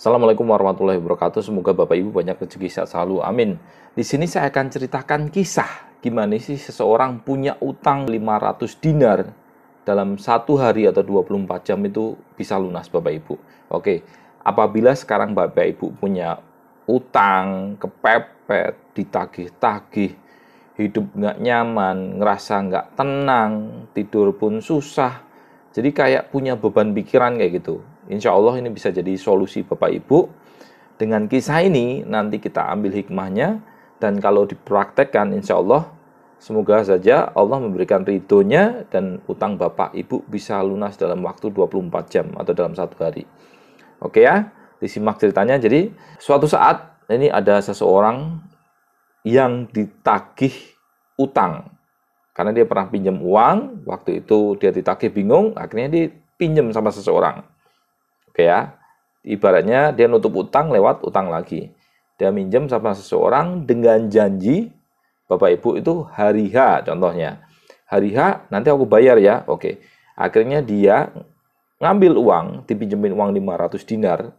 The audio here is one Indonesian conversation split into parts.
Assalamualaikum warahmatullahi wabarakatuh. Semoga Bapak Ibu banyak rezeki sehat selalu. Amin. Di sini saya akan ceritakan kisah gimana sih seseorang punya utang 500 dinar dalam satu hari atau 24 jam itu bisa lunas Bapak Ibu. Oke, apabila sekarang Bapak Ibu punya utang, kepepet, ditagih-tagih, hidup nggak nyaman, ngerasa nggak tenang, tidur pun susah, jadi kayak punya beban pikiran kayak gitu. Insya Allah ini bisa jadi solusi Bapak Ibu. Dengan kisah ini nanti kita ambil hikmahnya. Dan kalau dipraktekkan insya Allah, semoga saja Allah memberikan ridhonya dan utang Bapak Ibu bisa lunas dalam waktu 24 jam atau dalam satu hari. Oke ya, disimak ceritanya. Jadi suatu saat ini ada seseorang yang ditagih utang. Karena dia pernah pinjam uang, waktu itu dia ditagih bingung, akhirnya dia pinjam sama seseorang. Oke ya, ibaratnya dia nutup utang lewat utang lagi. Dia minjem sama seseorang dengan janji, Bapak Ibu itu hari H contohnya. Hari H nanti aku bayar ya, oke. Akhirnya dia ngambil uang, dipinjemin uang 500 dinar,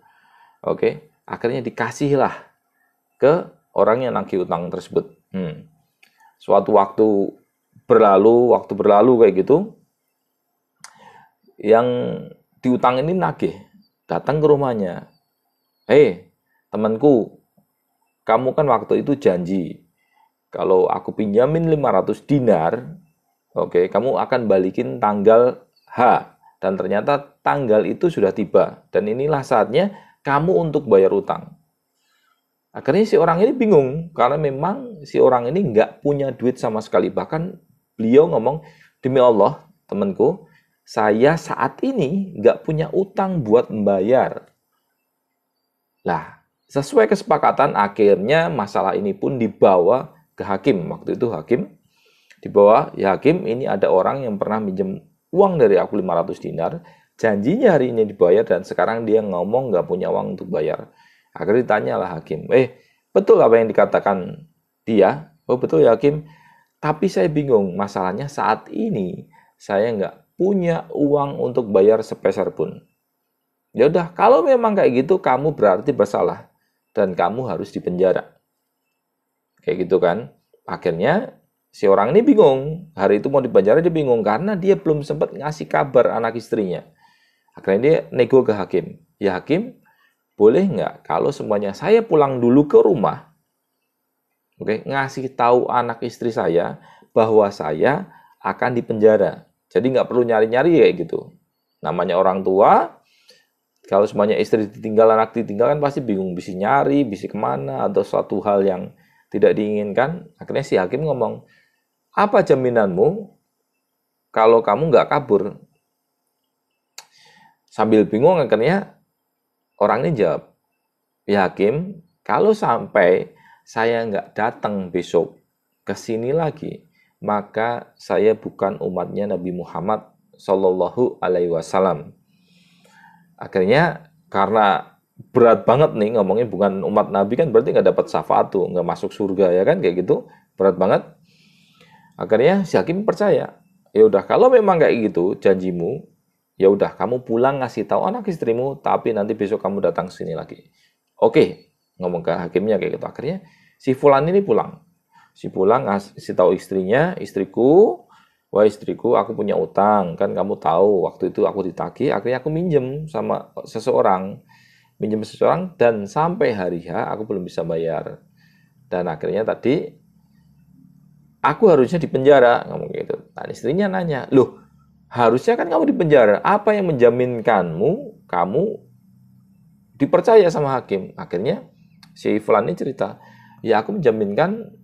oke. Akhirnya dikasihlah ke orang yang nagih utang tersebut. Suatu waktu berlalu kayak gitu, yang diutang ini nagih, datang ke rumahnya. Hei, temanku, kamu kan waktu itu janji, kalau aku pinjamin 500 dinar, oke, kamu akan balikin tanggal H. Dan ternyata tanggal itu sudah tiba. Dan inilah saatnya kamu untuk bayar utang. Akhirnya si orang ini bingung, karena memang si orang ini nggak punya duit sama sekali. Bahkan beliau ngomong, demi Allah, temanku, saya saat ini nggak punya utang buat membayar. Lah, sesuai kesepakatan, akhirnya masalah ini pun dibawa ke hakim. Waktu itu hakim dibawa, ya hakim, ini ada orang yang pernah minjem uang dari aku 500 dinar, janjinya hari ini dibayar, dan sekarang dia ngomong nggak punya uang untuk bayar. Akhirnya ditanyalah hakim, betul apa yang dikatakan dia? Oh betul ya hakim, tapi saya bingung, masalahnya saat ini saya nggak punya uang untuk bayar sepeser pun. Ya udah, kalau memang kayak gitu, kamu berarti bersalah dan kamu harus dipenjara. Kayak gitu kan? Akhirnya si orang ini bingung. Hari itu mau dipenjara dia bingung karena dia belum sempat ngasih kabar anak istrinya. Akhirnya dia nego ke hakim. Ya hakim, boleh nggak kalau semuanya saya pulang dulu ke rumah, oke, ngasih tahu anak istri saya bahwa saya akan dipenjara. Jadi nggak perlu nyari-nyari kayak gitu. Namanya orang tua, kalau semuanya istri ditinggal, anak ditinggal kan pasti bingung, bisa nyari, bisa kemana, atau suatu hal yang tidak diinginkan. Akhirnya si hakim ngomong, apa jaminanmu kalau kamu nggak kabur? Sambil bingung akhirnya orang ini jawab, ya hakim, kalau sampai saya nggak datang besok ke sini lagi, maka saya bukan umatnya Nabi Muhammad Shallallahu Alaihi Wasallam. Akhirnya karena berat banget nih ngomongnya bukan umat Nabi, kan berarti nggak dapat syafaat tuh, nggak masuk surga ya kan, kayak gitu, berat banget. Akhirnya si hakim percaya, ya udah kalau memang kayak gitu janjimu, ya udah kamu pulang ngasih tahu anak istrimu, tapi nanti besok kamu datang ke sini lagi. Oke, ngomong ke hakimnya kayak gitu. Akhirnya si fulan ini pulang. Si pulang ngasih tahu istrinya, istriku, wah istriku, aku punya utang. Kan kamu tahu waktu itu aku ditagih, akhirnya aku minjem sama seseorang. Minjem seseorang dan sampai hari H aku belum bisa bayar. Dan akhirnya tadi aku harusnya dipenjara, ngomong gitu. Nah, istrinya nanya, "Loh, harusnya kan kamu dipenjara. Apa yang menjaminkanmu kamu dipercaya sama hakim?" Akhirnya si fulan ini cerita, ya aku menjaminkan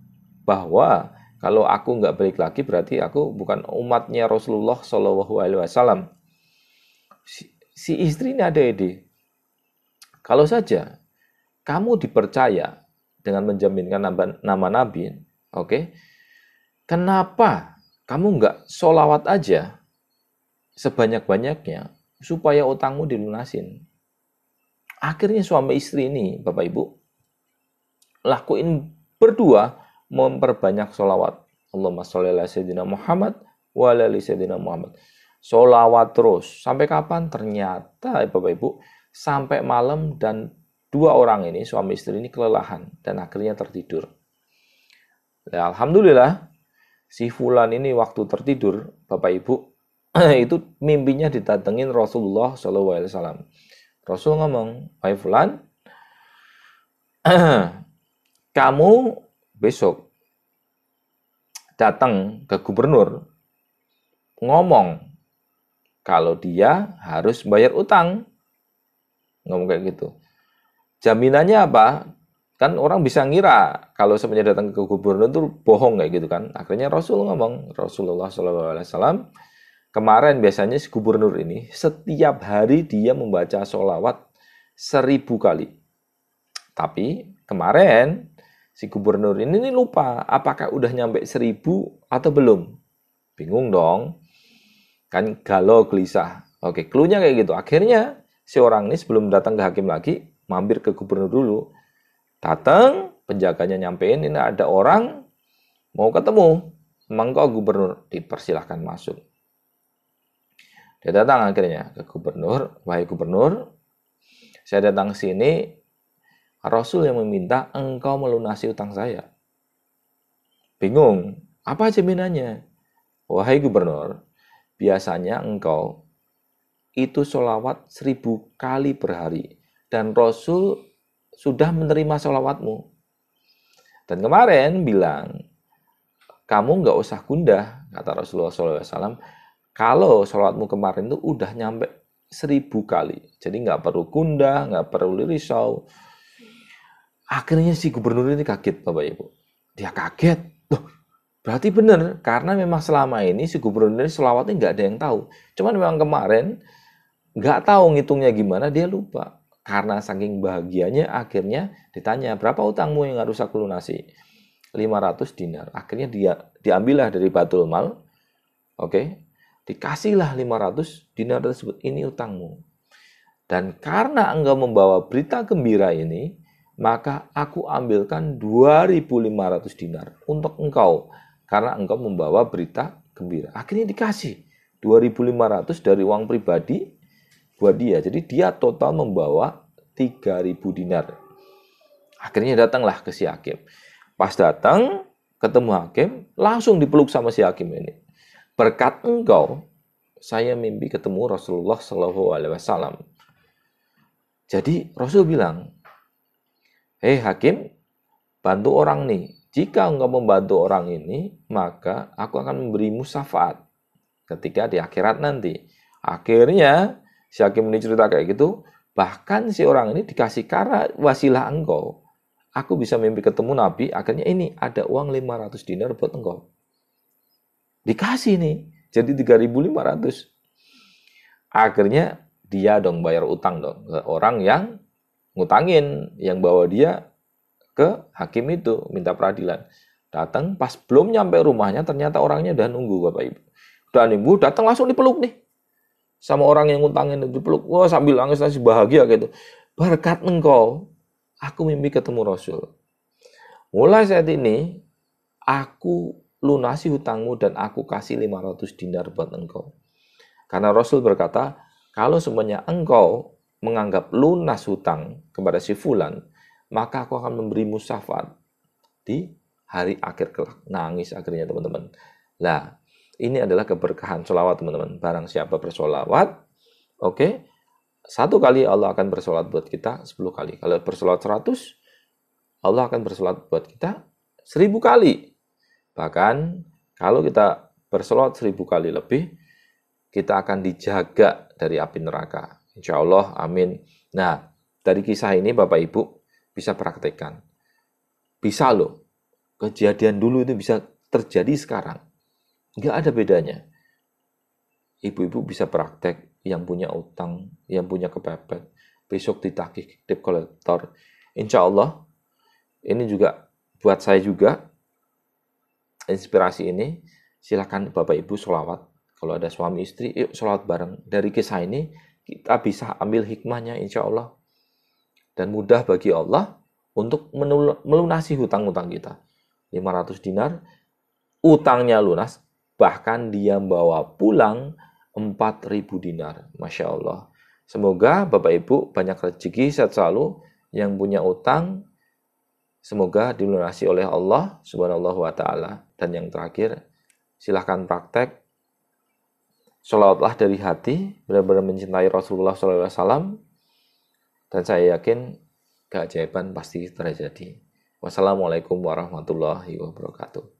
bahwa kalau aku nggak balik lagi berarti aku bukan umatnya Rasulullah Shallallahu Alaihi Wasallam. Si istri ini ada ide, kalau saja kamu dipercaya dengan menjaminkan nama Nabi, oke, kenapa kamu nggak sholawat aja sebanyak-banyaknya supaya utangmu dilunasin? Akhirnya suami istri ini, Bapak Ibu, lakuin berdua memperbanyak sholawat. Allahumma sholli ala sayyidina Muhammad wa ala ali sayyidina Muhammad. Sholawat terus. Sampai kapan? Ternyata Bapak Ibu, sampai malam dan dua orang ini, suami istri ini kelelahan dan akhirnya tertidur. Ya, alhamdulillah, si Fulan ini waktu tertidur, Bapak Ibu, itu mimpinya didatengin Rasulullah SAW. Rasul ngomong, "Hai Fulan, kamu besok datang ke gubernur, ngomong kalau dia harus bayar utang." Ngomong kayak gitu. Jaminannya apa? Kan orang bisa ngira kalau sebenarnya datang ke gubernur itu bohong kayak gitu kan. Akhirnya Rasul ngomong, Rasulullah SAW, kemarin biasanya si gubernur ini setiap hari dia membaca sholawat 1000 kali. Tapi kemarin si gubernur ini lupa apakah udah nyampe 1000 atau belum. Bingung dong. Kan galau gelisah. Oke, clue-nya kayak gitu. Akhirnya si orang ini sebelum datang ke hakim lagi, mampir ke gubernur dulu. Datang, penjaganya nyampein, ini ada orang mau ketemu. Mangkok gubernur, dipersilahkan masuk. Dia datang akhirnya ke gubernur, "Wahai gubernur, saya datang ke sini, Rasul yang meminta engkau melunasi utang saya." Bingung, apa jaminannya? "Wahai gubernur, biasanya engkau itu sholawat 1000 kali per hari. Dan Rasul sudah menerima sholawatmu. Dan kemarin bilang, kamu nggak usah gundah," kata Rasulullah SAW, "kalau sholawatmu kemarin itu udah nyampe 1000 kali. Jadi nggak perlu gundah, nggak perlu risau." Akhirnya si gubernur ini kaget, Bapak Ibu. Dia kaget. Loh, berarti benar. Karena memang selama ini si gubernur ini sholawatnya nggak ada yang tahu. Cuman memang kemarin nggak tahu ngitungnya gimana, dia lupa. Karena saking bahagianya, akhirnya ditanya, "Berapa utangmu yang harus aku lunasi?" 500 dinar. Akhirnya dia diambillah dari Baitul Mal. Oke. Dikasihlah 500 dinar tersebut. "Ini utangmu. Dan karena engkau membawa berita gembira ini, maka aku ambilkan 2.500 dinar untuk engkau. Karena engkau membawa berita gembira." Akhirnya dikasih 2.500 dari uang pribadi buat dia. Jadi dia total membawa 3.000 dinar. Akhirnya datanglah ke si hakim. Pas datang, ketemu hakim, langsung dipeluk sama si hakim ini. "Berkat engkau, saya mimpi ketemu Rasulullah SAW." Jadi Rasul bilang, "Hei hakim, bantu orang nih. Jika engkau membantu orang ini, maka aku akan memberimu syafaat ketika di akhirat nanti." Akhirnya si hakim ini cerita kayak gitu, bahkan si orang ini dikasih, "Karena wasilah engkau, aku bisa mimpi ketemu Nabi, akhirnya ini ada uang 500 dinar buat engkau." Dikasih nih, jadi 3.500. Akhirnya dia dong bayar utang dong ke orang yang ngutangin, yang bawa dia ke hakim itu, minta peradilan. Datang, pas belum nyampe rumahnya, ternyata orangnya udah nunggu, Bapak Ibu. Udah nunggu, datang langsung dipeluk nih. Sama orang yang ngutangin itu dipeluk. Wah, sambil nangis bahagia gitu. "Berkat engkau, aku mimpi ketemu Rasul. Mulai saat ini, aku lunasi hutangmu dan aku kasih 500 dinar buat engkau. Karena Rasul berkata, kalau semuanya engkau menganggap lunas hutang kepada si Fulan, maka aku akan memberimu syafaat di hari akhir kelak." Nangis akhirnya teman-teman. Lah, ini adalah keberkahan sholawat teman-teman. Barang siapa bersolawat, oke, 1 kali Allah akan bersolawat buat kita 10 kali. Kalau bersolawat 100, Allah akan bersolawat buat kita 1000 kali. Bahkan kalau kita bersolawat 1000 kali lebih, kita akan dijaga dari api neraka. Insya Allah, amin. Nah, dari kisah ini Bapak Ibu bisa praktekkan. Bisa loh, kejadian dulu itu bisa terjadi sekarang. Nggak ada bedanya. Ibu-ibu bisa praktek, yang punya utang, yang punya kepepet, besok ditagih debt collector. Insya Allah, ini juga buat saya juga, inspirasi ini, silakan Bapak Ibu sholawat. Kalau ada suami istri, yuk sholawat bareng. Dari kisah ini, kita bisa ambil hikmahnya insya Allah. Dan mudah bagi Allah untuk melunasi hutang-hutang kita. 500 dinar, utangnya lunas, bahkan dia bawa pulang 4.000 dinar. Masya Allah. Semoga Bapak Ibu banyak rezeki, sehat selalu, yang punya utang semoga dilunasi oleh Allah Subhanahu wa taala. Dan yang terakhir, silahkan praktek sholawatlah dari hati, benar-benar mencintai Rasulullah SAW, dan saya yakin keajaiban pasti terjadi. Wassalamualaikum warahmatullahi wabarakatuh.